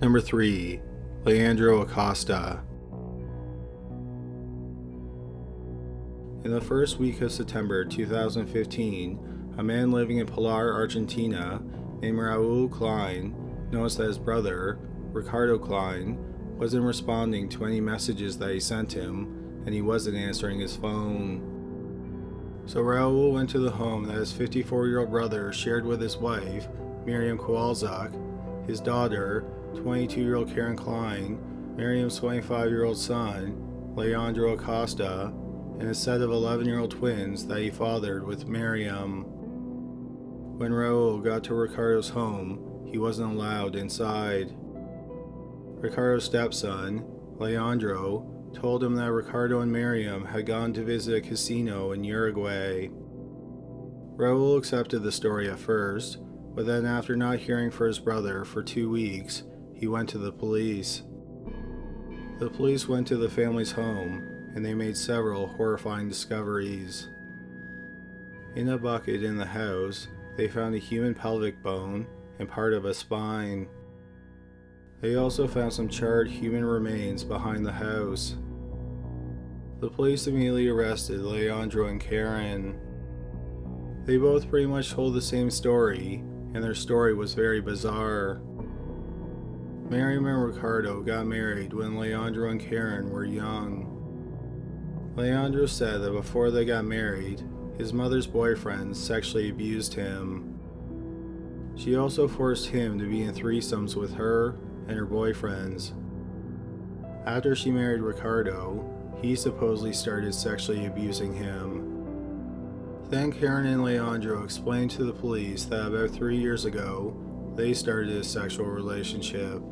Number 3. Leandro Acosta. In the first week of September 2015, a man living in Pilar, Argentina, named Raul Klein, known as his brother, Ricardo Klein, wasn't responding to any messages that he sent him, and he wasn't answering his phone. So Raul went to the home that his 54-year-old brother shared with his wife, Miriam Kowalczuk, his daughter, 22-year-old Karen Klein, Miriam's 25-year-old son, Leandro Acosta, and a set of 11-year-old twins that he fathered with Miriam. When Raul got to Ricardo's home, he wasn't allowed inside. Ricardo's stepson, Leandro, told him that Ricardo and Miriam had gone to visit a casino in Uruguay. Raul accepted the story at first, but then after not hearing from his brother for 2 weeks, he went to the police. The police went to the family's home, and they made several horrifying discoveries. In a bucket in the house, they found a human pelvic bone and part of a spine. They also found some charred human remains behind the house. The police immediately arrested Leandro and Karen. They both pretty much told the same story, and their story was very bizarre. Miriam and Ricardo got married when Leandro and Karen were young. Leandro said that before they got married, his mother's boyfriend sexually abused him. She also forced him to be in threesomes with her and her boyfriends. After she married Ricardo, he supposedly started sexually abusing him. Then Karen and Leandro explained to the police that about 3 years ago, they started a sexual relationship.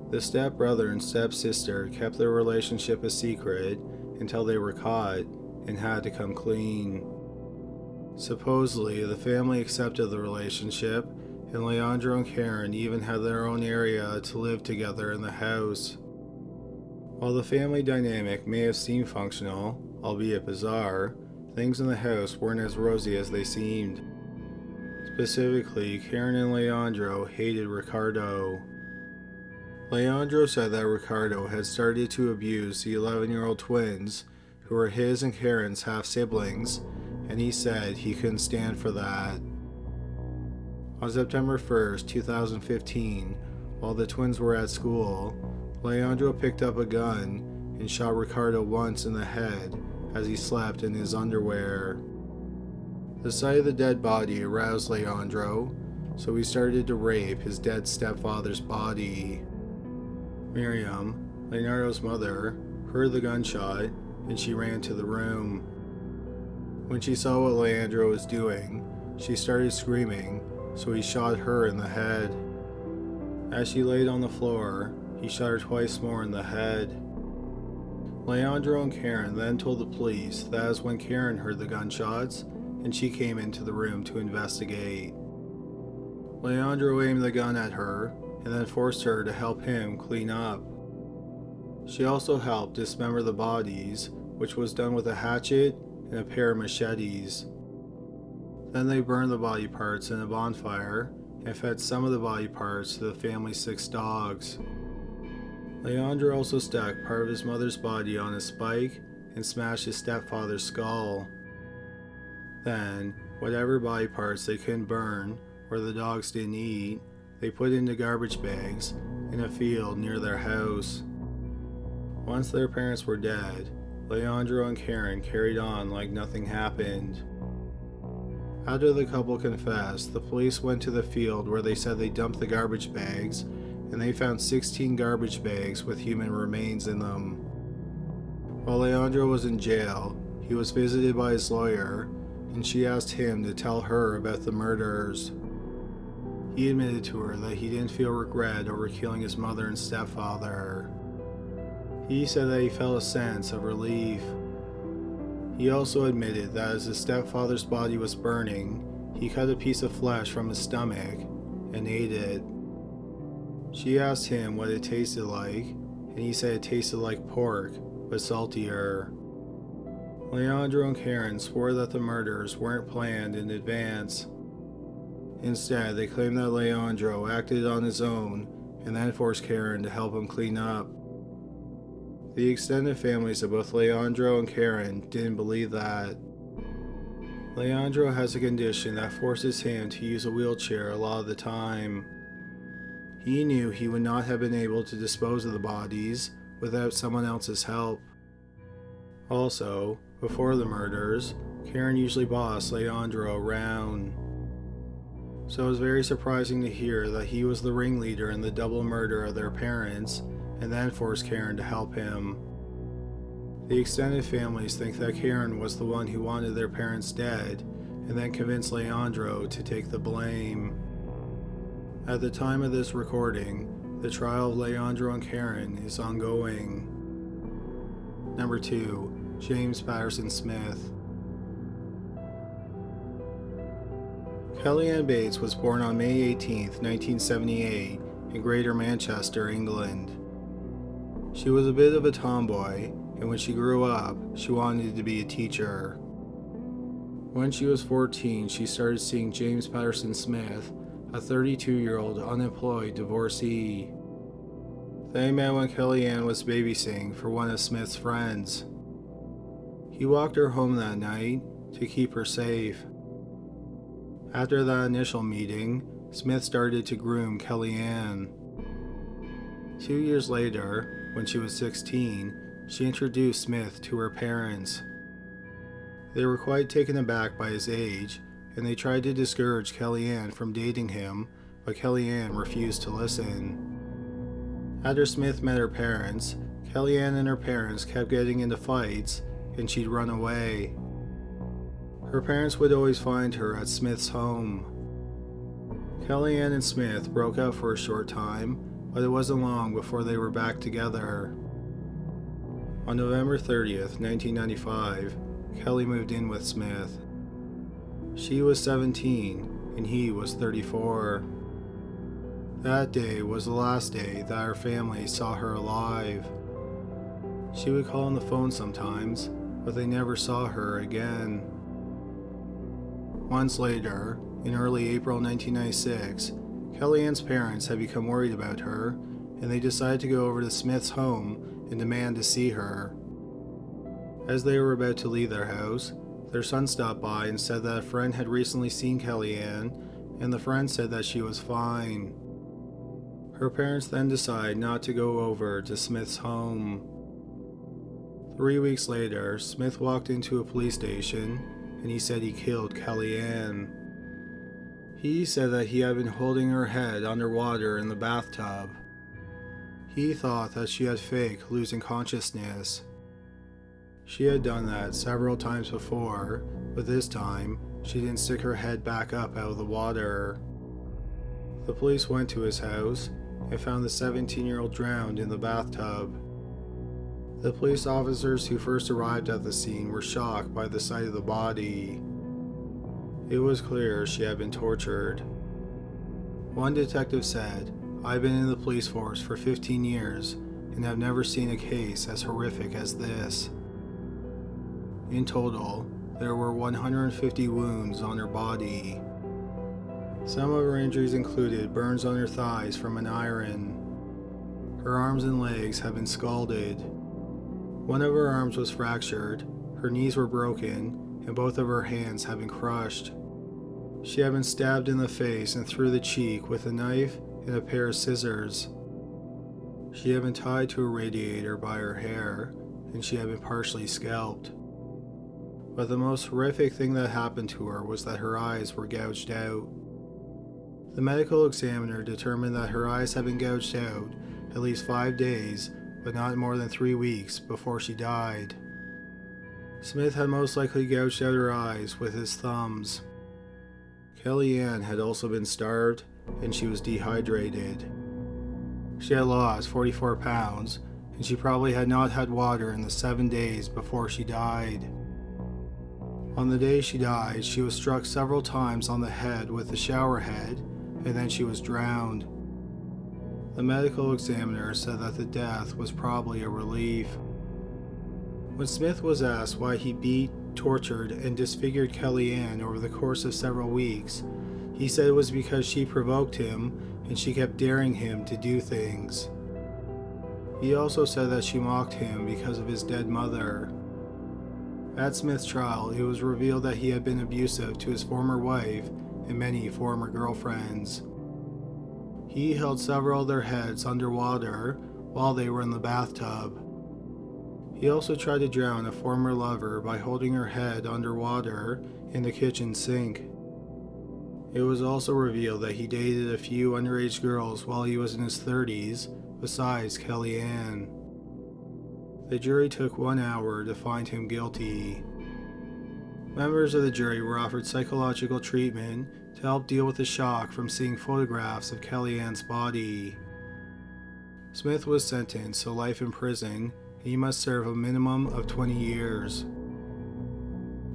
The stepbrother and stepsister kept their relationship a secret until they were caught and had to come clean. Supposedly, the family accepted the relationship, and Leandro and Karen even had their own area to live together in the house. While the family dynamic may have seemed functional, albeit bizarre, things in the house weren't as rosy as they seemed. Specifically, Karen and Leandro hated Ricardo. Leandro said that Ricardo had started to abuse the 11-year-old twins, who were his and Karen's half-siblings, and he said he couldn't stand for that. On September 1st, 2015, while the twins were at school, Leandro picked up a gun and shot Ricardo once in the head as he slept in his underwear. The sight of the dead body aroused Leandro, so he started to rape his dead stepfather's body. Miriam, Leonardo's mother, heard the gunshot and she ran to the room. When she saw what Leandro was doing, she started screaming, so he shot her in the head. As she laid on the floor, he shot her twice more in the head. Leandro and Karen then told the police that was when Karen heard the gunshots and she came into the room to investigate. Leandro aimed the gun at her and then forced her to help him clean up. She also helped dismember the bodies, which was done with a hatchet and a pair of machetes. Then they burned the body parts in a bonfire and fed some of the body parts to the family's 6 dogs. Leandro also stuck part of his mother's body on a spike and smashed his stepfather's skull. Then, whatever body parts they couldn't burn or the dogs didn't eat, they put into garbage bags in a field near their house. Once their parents were dead, Leandro and Karen carried on like nothing happened. After the couple confessed, the police went to the field where they said they dumped the garbage bags, and they found 16 garbage bags with human remains in them. While Leandro was in jail, he was visited by his lawyer, and she asked him to tell her about the murders. He admitted to her that he didn't feel regret over killing his mother and stepfather. He said that he felt a sense of relief. He also admitted that as his stepfather's body was burning, he cut a piece of flesh from his stomach and ate it. She asked him what it tasted like, and he said it tasted like pork, but saltier. Leandro and Karen swore that the murders weren't planned in advance. Instead, they claimed that Leandro acted on his own and then forced Karen to help him clean up. The extended families of both Leandro and Karen didn't believe that. Leandro has a condition that forces him to use a wheelchair a lot of the time. He knew he would not have been able to dispose of the bodies without someone else's help. Also, before the murders, Karen usually bossed Leandro around. So it was very surprising to hear that he was the ringleader in the double murder of their parents and then forced Karen to help him. The extended families think that Karen was the one who wanted their parents dead and then convinced Leandro to take the blame. At the time of this recording, the trial of Leandro and Karen is ongoing. Number 2. James Patterson Smith. Kellyanne Bates was born on May 18, 1978, in Greater Manchester, England. She was a bit of a tomboy, and when she grew up, she wanted to be a teacher. When she was 14, she started seeing James Patterson Smith, a 32-year-old unemployed divorcee. They met when Kellyanne was babysitting for one of Smith's friends. He walked her home that night to keep her safe. After that initial meeting, Smith started to groom Kellyanne. 2 years later, when she was 16, she introduced Smith to her parents. They were quite taken aback by his age, and they tried to discourage Kellyanne from dating him, but Kellyanne refused to listen. After Smith met her parents, Kellyanne and her parents kept getting into fights, and she'd run away. Her parents would always find her at Smith's home. Kellyanne and Smith broke up for a short time, but it wasn't long before they were back together. On November 30th, 1995, Kelly moved in with Smith. She was 17 and he was 34. That day was the last day that her family saw her alive. She would call on the phone sometimes, but they never saw her again. Months later, in early April 1996, Kellyanne's parents had become worried about her, and they decided to go over to Smith's home and demand to see her. As they were about to leave their house, their son stopped by and said that a friend had recently seen Kellyanne, and the friend said that she was fine. Her parents then decided not to go over to Smith's home. 3 weeks later, Smith walked into a police station, and he said he killed Kellyanne. He said that he had been holding her head underwater in the bathtub. He thought that she had faked losing consciousness. She had done that several times before, but this time, she didn't stick her head back up out of the water. The police went to his house and found the 17-year-old drowned in the bathtub. The police officers who first arrived at the scene were shocked by the sight of the body. It was clear she had been tortured. One detective said, "I've been in the police force for 15 years and have never seen a case as horrific as this." In total, there were 150 wounds on her body. Some of her injuries included burns on her thighs from an iron. Her arms and legs have been scalded. One of her arms was fractured, her knees were broken, and both of her hands have been crushed. She had been stabbed in the face and through the cheek with a knife and a pair of scissors. She had been tied to a radiator by her hair, and she had been partially scalped. But the most horrific thing that happened to her was that her eyes were gouged out. The medical examiner determined that her eyes had been gouged out at least 5 days, but not more than 3 weeks before she died. Smith had most likely gouged out her eyes with his thumbs. Kellyanne had also been starved, and she was dehydrated. She had lost 44 pounds, and she probably had not had water in the 7 days before she died. On the day she died, she was struck several times on the head with a shower head, and then she was drowned. The medical examiner said that the death was probably a relief. When Smith was asked why he beat, tortured, and disfigured Kellyanne over the course of several weeks, He said it was because she provoked him and she kept daring him to do things. He also said that she mocked him because of his dead mother. At Smith's trial, it was revealed that he had been abusive to his former wife and many former girlfriends. He held several of their heads underwater while they were in the bathtub. He also tried to drown a former lover by holding her head underwater in the kitchen sink. It was also revealed that he dated a few underage girls while he was in his 30s, besides Kellyanne. The jury took 1 hour to find him guilty. Members of the jury were offered psychological treatment to help deal with the shock from seeing photographs of Kellyanne's body. Smith was sentenced to life in prison, and he must serve a minimum of 20 years.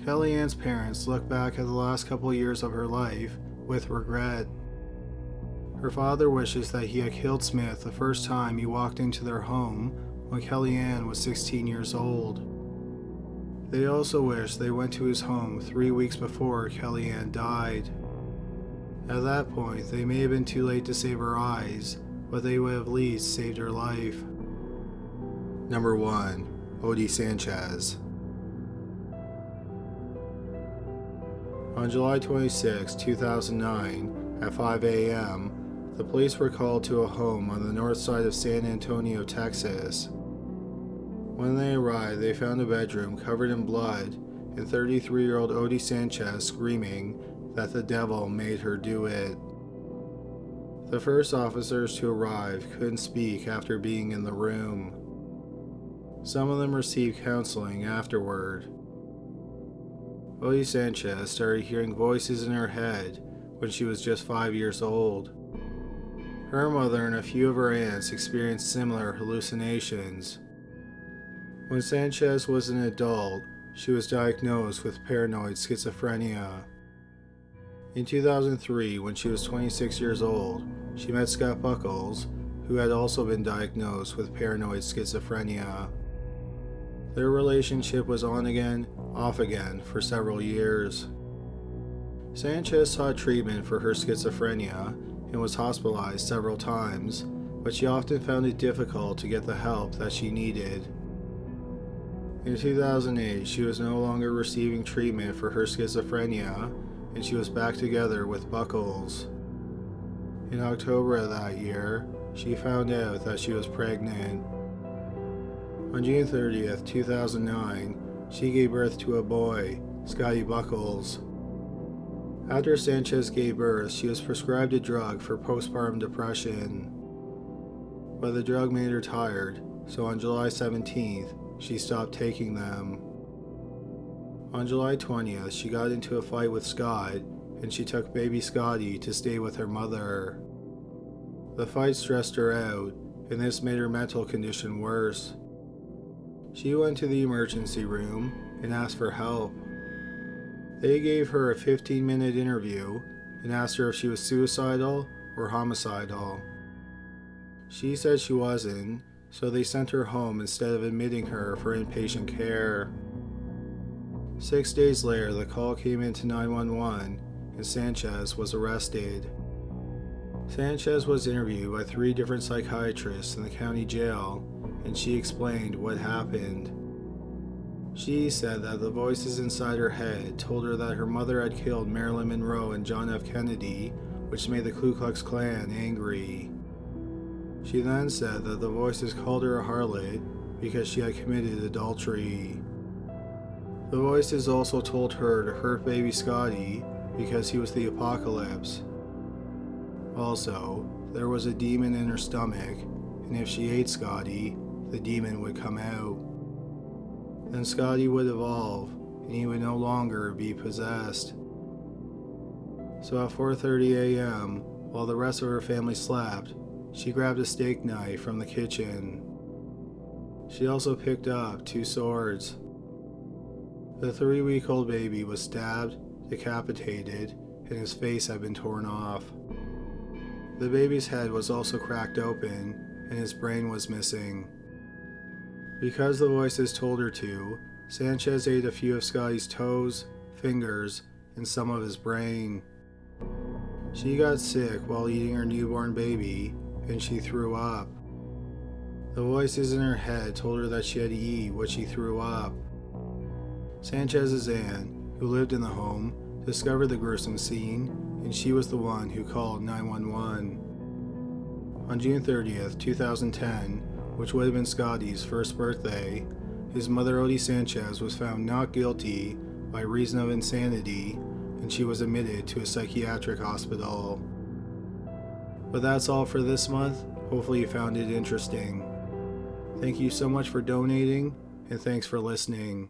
Kellyanne's parents look back at the last couple of years of her life with regret. Her father wishes that he had killed Smith the first time he walked into their home when Kellyanne was 16 years old. They also wish they went to his home 3 weeks before Kellyanne died. At that point, they may have been too late to save her eyes, but they would have at least saved her life. Number 1. Odie Sanchez. On July 26, 2009, at 5 a.m., the police were called to a home on the north side of San Antonio, Texas. When they arrived, they found a bedroom covered in blood and 33-year-old Odie Sanchez screaming that the devil made her do it. The first officers to arrive couldn't speak after being in the room. Some of them received counseling afterward. Odie Sanchez started hearing voices in her head when she was just 5 years old. Her mother and a few of her aunts experienced similar hallucinations. When Sanchez was an adult, she was diagnosed with paranoid schizophrenia. In 2003, when she was 26 years old, she met Scott Buckles, who had also been diagnosed with paranoid schizophrenia. Their relationship was on again, off again for several years. Sanchez sought treatment for her schizophrenia and was hospitalized several times, but she often found it difficult to get the help that she needed. In 2008, she was no longer receiving treatment for her schizophrenia, and she was back together with Buckles. In October of that year, she found out that she was pregnant. On June 30th, 2009, she gave birth to a boy, Scotty Buckles. After Sanchez gave birth, she was prescribed a drug for postpartum depression. But the drug made her tired, so on July 17th, she stopped taking them. On July 20th, she got into a fight with Scott, and she took baby Scotty to stay with her mother. The fight stressed her out, and this made her mental condition worse. She went to the emergency room and asked for help. They gave her a 15-minute interview and asked her if she was suicidal or homicidal. She said she wasn't, so they sent her home instead of admitting her for inpatient care. 6 days later, the call came into 911 and Sanchez was arrested. Sanchez was interviewed by 3 different psychiatrists in the county jail, and she explained what happened. She said that the voices inside her head told her that her mother had killed Marilyn Monroe and John F. Kennedy, which made the Ku Klux Klan angry. She then said that the voices called her a harlot because she had committed adultery. The voices also told her to hurt baby Scotty because he was the apocalypse. Also, there was a demon in her stomach, and if she ate Scotty, the demon would come out. Then Scotty would evolve, and he would no longer be possessed. So at 4:30 a.m., while the rest of her family slept, she grabbed a steak knife from the kitchen. She also picked up 2 swords. The 3-week-old baby was stabbed, decapitated, and his face had been torn off. The baby's head was also cracked open, and his brain was missing. Because the voices told her to, Sanchez ate a few of Scotty's toes, fingers, and some of his brain. She got sick while eating her newborn baby, and she threw up. The voices in her head told her that she had to eat what she threw up. Sanchez's aunt, who lived in the home, discovered the gruesome scene, and she was the one who called 911. On June 30th, 2010, which would have been Scotty's first birthday, his mother Odie Sanchez was found not guilty by reason of insanity, and she was admitted to a psychiatric hospital. But that's all for this month. Hopefully you found it interesting. Thank you so much for donating, and thanks for listening.